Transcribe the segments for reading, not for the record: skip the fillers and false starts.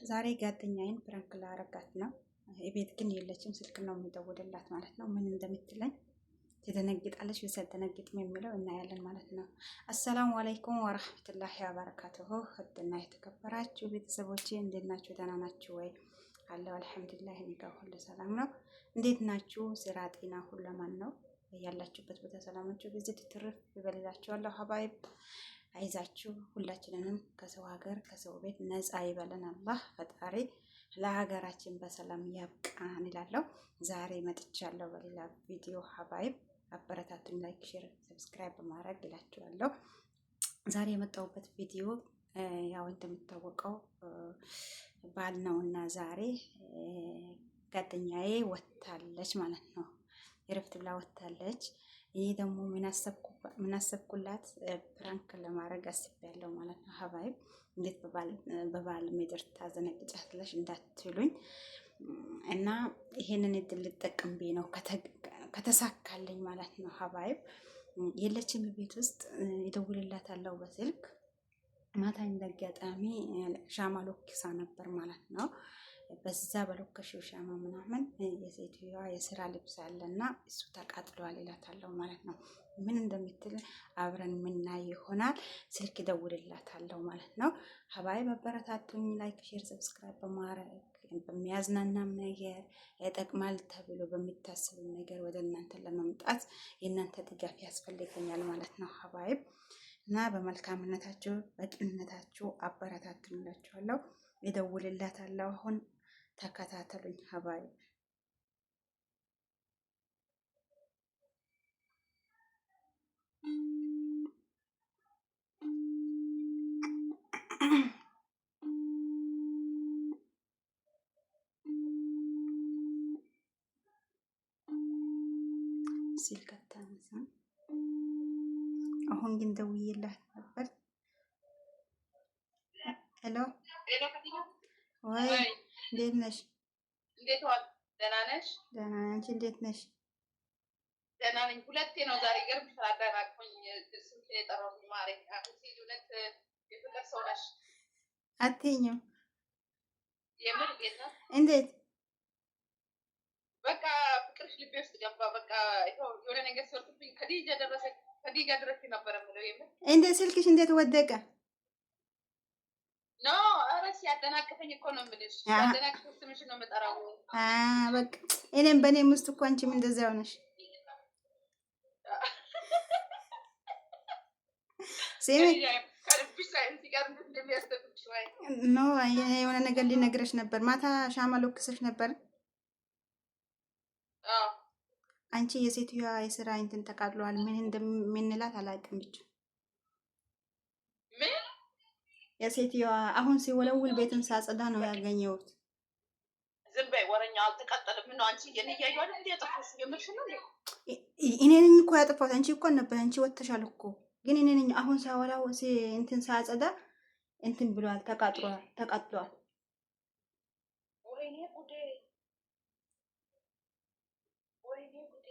ዛሬ ጓደኛዬን ፕራንክ ላረጋት ነው። ቤት ግን የለችም። ስልክ ነው የሚደውልላት ማለት ነው። ምን እንደምትለኝ ትደነግጣለች። ወይስ አትደነግጥም የሚለው እናያለን ማለት ነው። አሰላሙ አለይኩም ወራህመቱላሂ ወበረካቱሁ። እና የተከበራችሁ ቤተሰቦቼ እንዴት ናችሁ? ደህና ናችሁ ወይ? አለው አልሐምዱሊላህ፣ እኔ ጋር ሁሉ ሰላም ነው። እንዴት ናችሁ? ስራ፣ ጤና ሁሉ ማን ነው? ያላችሁበት ቦታ ሰላማችሁ ብዙ ትርፍ ይበልላችኋለሁ። ሀባይብ አይዛችሁ፣ ሁላችንንም ከሰው ሀገር ከሰው ቤት ነፃ ይበለን አላህ ፈጣሪ። ለሀገራችን በሰላም ያብቃን እላለሁ። ዛሬ መጥቻለሁ በሌላ ቪዲዮ። ሀባይብ አበረታቱን፣ ላይክ፣ ሼር፣ ሰብስክራይብ በማድረግ እላችኋለሁ። ዛሬ የመጣሁበት ቪዲዮ ያው እንደምታወቀው ባል ነውና ዛሬ ጓደኛዬ ወታለች ማለት ነው። የረፍት ብላ ወታለች። ይሄ ደግሞ ምን አሰብኩላት? ፕራንክ ለማድረግ አስቤያለሁ ማለት ነው። ሀባይብ እንዴት በባል ምድር ታዘነግጫለሽ እንዳትሉኝ እና ይሄንን እድል ልጠቀም ብዬ ነው ከተሳካልኝ ማለት ነው። ሀባይብ የለችም ቤት ውስጥ ይደውልላታለሁ በስልክ። ማታ እንዳጋጣሚ ሻማ ሎኪሳ ነበር ማለት ነው። በዛ በሎከሽው ሻማ ምናምን የሴትዮዋ የስራ ልብስ አለና እሱ ተቃጥሏል ይላታለሁ ማለት ነው። ምን እንደምትል አብረን የምናይ ይሆናል። ስልክ ደውልላታለሁ ማለት ነው። ሀባይ በበረታቱኝ፣ ላይክ፣ ሼር፣ ሰብስክራይብ በማድረግ በሚያዝናናም ነገር ይጠቅማል ተብሎ በሚታስቡ ነገር ወደ እናንተ ለመምጣት የእናንተ ድጋፍ ያስፈልገኛል ማለት ነው። ሀባይብ እና በመልካምነታችሁ በቅንነታችሁ አበረታቱኝ እላችኋለሁ። ይደውልላታለሁ አሁን ተከታተሉኝ ሀባይ። ስልክ አታነሳም። አሁን ግን ደውዬላት ነበር። ሄሎ ወይ እንዴት ነሽ? እንዴት ዋል? ደህና ነሽ? ደህና ነኝ። አንቺ እንዴት ነሽ? ደህና ነኝ። ሁለቴ ነው ዛሬ ገርምሽ አዳራቅኩኝ። ስልክ የጠራሁኝ ማሬ አንቺ ሁለት የፍቅር ሰው ነሽ አትይኝም? የምር ቤት ነው። እንዴት በቃ ፍቅርሽ ልቤ ውስጥ ገባ። በቃ የሆነ ነገር ሲወርድብኝ ከዲጃ ደረሰ። ከዲጃ ድረስ ነበረ የምለው የምር። እንዴት ስልክሽ እንዴት ወደቀ? ኖ ኧረ ሲያደናቅፈኝ እኮ ነው የምልሽ። ሲያደናቅፈኝ ስምሽን ነው የምጠራው። በቃ እኔም በእኔም ውስጥ እኮ አንቺም እንደዚያው ነሽ። ሲሚ ኖ የሆነ ነገር ሊነግረሽ ነበር። ማታ ሻማ ሎክሰሽ ነበር። አንቺ የሴትዮዋ የስራ እንትን ተቃጥሏል። ምን እንደምንላት አላውቅም ብቻ የሴትዮዋ አሁን ሲወለውል ቤትን ሳጸዳ ነው ያገኘሁት። ዝም በይ ወረኛ፣ አልተቃጠለም። ምን ነው አንቺ የነያዩ አይደል እንዴ ያጠፋሽ? የምርሽ ነው እንዴ? እኔ ነኝ እኮ ያጠፋሁት። አንቺ እኮ ነበር፣ አንቺ ወጥተሻል እኮ። ግን እኔ ነኝ አሁን ሳወላው እንትን ሳጸዳ እንትን ብሏል፣ ተቃጥሏል። ወይኔ ጉዴ፣ ወይኔ ጉዴ።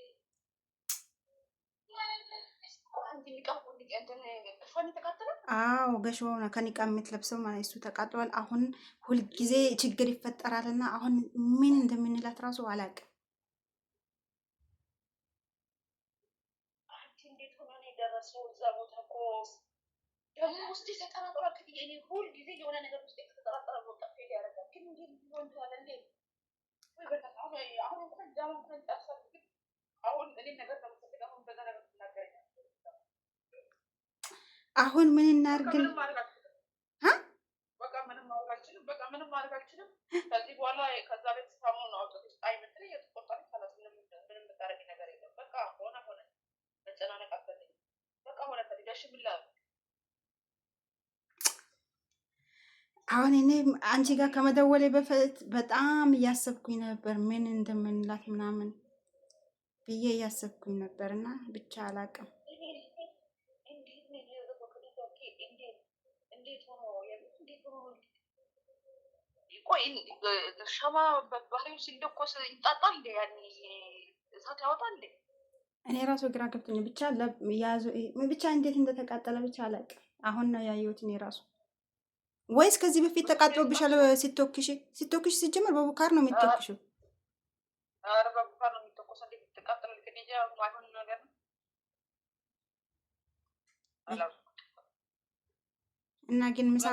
አዎ ገሽው ነው ከኒቃ የምትለብሰው ማለት እሱ ተቃጥሏል። አሁን ሁልጊዜ ችግር ይፈጠራልና አሁን ምን እንደምንላት ራሱ አላውቅም። አንቺ እንዴት ሆኖ ነው የደረሰው እዛ ቦታ? እኮ ደግሞ ውስጥ ተጠራጥሯል። ከእኔ ሁልጊዜ የሆነ ነገር ውስጥ ተጠራጥሯል። ቦታ ፌል ያደርጋል። ግን እንዴት ሊሆን ይችላል እንዴ? ወይ በቃ አሁን እንኳን ዛሬ እንኳን ታሳብ ግን አሁን እኔ ነገር ተመሰለኝ። አሁን በዛ ነገር ተናገረኝ። አሁን ምን እናርግ? በቃ ምንም ማድረግ አልችልም። ከዚህ በኋላ ከዛ ቤት ሳሙን አውጥተሽ አይመጥሪ የተቆጣሪ ካላስ ምንም የምታረጊ ነገር የለም። በቃ ሆነ መጨናነቅ አትፈልጊ። በቃ ሆነ ተዲጋሽ ብላ አሁን እኔ አንቺ ጋር ከመደወሌ በፊት በጣም እያሰብኩኝ ነበር፣ ምን እንደምንላት ምናምን ብዬ እያሰብኩኝ ነበርና ብቻ አላውቅም። ቆይ ሻማ በባህሪው ሲለኮስ ይጣጣል እንዴ? ያኔ እሳት ያወጣል እንዴ? እኔ ራሱ ግራ ገብቶኝ ብቻ እንዴት እንደተቃጠለ ብቻ አላውቅም። አሁን ነው ያየሁት እኔ ራሱ። ወይስ ከዚህ በፊት ተቃጥሎብሻል? ሲቶክሽ ሲጀመር በቡካር ነው የሚተክሽው። ኧረ በቡካር ነው የሚተኮሰው። እንዴት ትቃጠል? ከዲጃ ማይሆን ነገር ነው። እና ግን ምሳ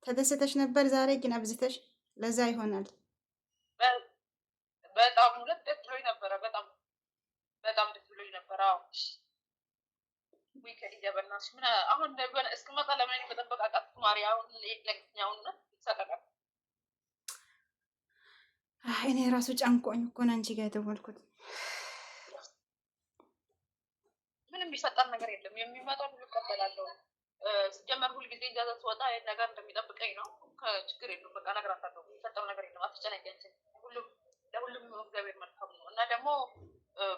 ተደስተሽ ነበር ዛሬ ግን አብዝተሽ ለዛ ይሆናል። በጣም ደስ ብሎኝ ነበረ። በጣም ደስ ብሎኝ ነበረ። አዎ ከዲጃ በእናትሽ ምን አሁን እስክመጣ ለምን መጠበቅ አቃተሽ? ማርያም አሁን ለግኛውና ይሰቀቃል። እኔ ራሱ ጫንቆኝ እኮ ነው አንቺ ጋር የደወልኩት። ምንም የሚፈጠር ነገር የለም። የሚመጣው ሁሉ እቀበላለሁ። ሲጀመር ሁልጊዜ እዛ ስወጣ ነገር እንደሚጠብቀኝ ነው። ከችግር የለም። በቃ እነግራታለሁ። የሚፈጠር ነገር የለም። አትጨነቂ። ለሁሉም እግዚአብሔር መልካም ነው። እና ደግሞ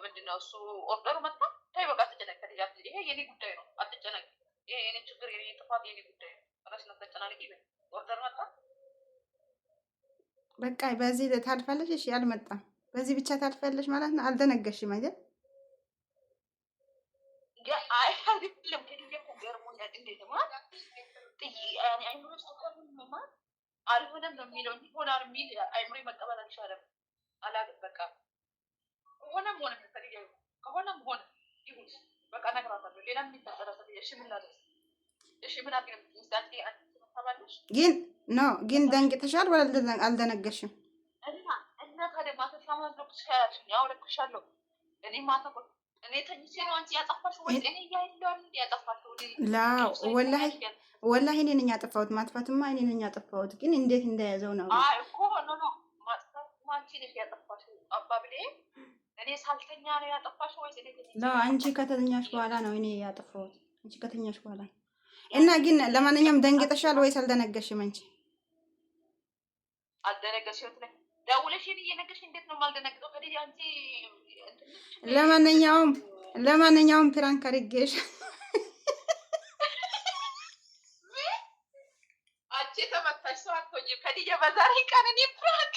ምንድነው እሱ ኦርደሩ መጣ። ታይ በቃ አትጨነቂ። ይሄ የኔ ጉዳይ ነው። አትጨነቂ። ይሄ የኔ ችግር፣ የኔ ጥፋት፣ የኔ ጉዳይ ነው። ራስሽን አትጨናነቂ። ኦርደር መጣ በቃ በዚህ ታልፋለሽ። እሺ አልመጣም። በዚህ ብቻ ታልፋለሽ ማለት ነው። አልደነገሽም አይደል? አልሆነም ነው የሚለው እንጂ ሆናል የሚል አይምሮ መቀበል አልቻለም። አላውቅም በቃ ሆነም ሆነ ከሆነም ሆነ ይሁን በቃ እነግራታለሁ። ሌላ የሚፈጠረ እሺ ምን ላድርግ? እሺ ምን አድርግ? ግን ደንግጠሻል ወይ አልደነገሽም? እና ታዲያ ማታ ሳማንዶክስ ካላልሽኝ ያው ለክሻለሁ። እኔ ማታ እኔ ተኝቼ ነው አንቺ ያጠፋሽው ወይ እኔ እያለሁ ያጠፋሽው? ላ ወላሂ እኔ ነኝ ያጠፋሁት። ማጥፋትማ እኔ ነኝ ያጠፋሁት። ግን እንዴት እንደያዘው ነው እኮ ኖ ማጥፋት አንቺ ነሽ ያጠፋሽው። አባብሌ እኔ ሳልተኛ ነው ያጠፋሽው ወይስ እኔ ተኝቼ? ላ አንቺ ከተኛሽ በኋላ ነው እኔ ያጠፋሁት። አንቺ ከተኛሽ በኋላ እና ግን ለማንኛውም ደንግጠሻል ወይስ አልደነገሽም? አንቺ አልደነገሽም? ደውለሽ እየነገርሽ እንዴት ነው የማልደነግጠው? ከዲያ አንቺ ለማንኛውም ፕራንክ አድርጌሽ አንቺ ተመታሽ። ሰው አትሆኝም ከዲያ በዛሬ ቀን እኔ ፕራንክ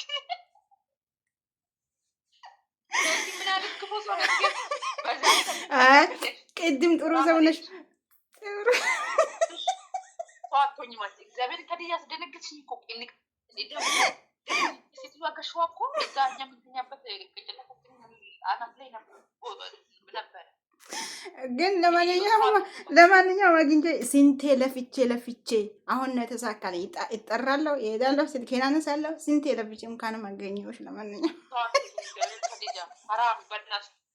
ምን አልክፎ ሰው ቅድም ጥሩ ሰው ነሽ። ቷቶኝ ማለት እግዚአብሔር ከዲያ ያስደነግጥሽኝ እኮ ሴትዮዋ ከሸዋ እኮ እዛ እኛ የምንተኛበት ቅጭላታችን አናት ላይ ነበር። ግን ለማንኛውም አግኝቼ ስንቴ ለፍቼ አሁን ነው የተሳካልኝ። እጠራለሁ፣ እሄዳለሁ፣ ስልኬን አነሳለሁ። ስንቴ ለፍቼ እንኳንም አገኘሁሽ። ለማንኛውም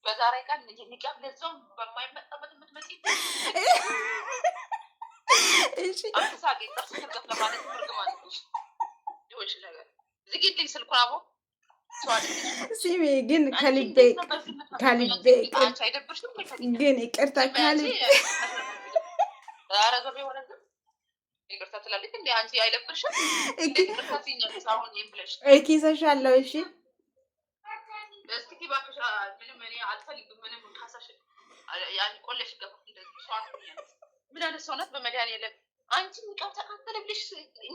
በዛሬ ቀን ንቃብ ለዛውም በማይመጣበት የምትመጪ አትሳቂ። ጥርስ ትርገፍ ለማለት ምርግማ ይሆንሽ ነገር ዝጊልኝ ስልኩን አቦ ሲሚ ግን ከልቤ ግን ይቅርታ ከልቤ ይቅርታ ትላለች እንዴ አንቺ አይደብርሽም? ኪሰሻለሁ። እሺ እስኪ እባክሽ ምንም እኔ አልፈልግም። ምንም ካሳሽ ያን ቆለሽ ገባ እንደዚህ ምን አይነት ሰው ናት? በመድኃኒዓለም አንቺ ንቃብ ተቃጠለብሽ።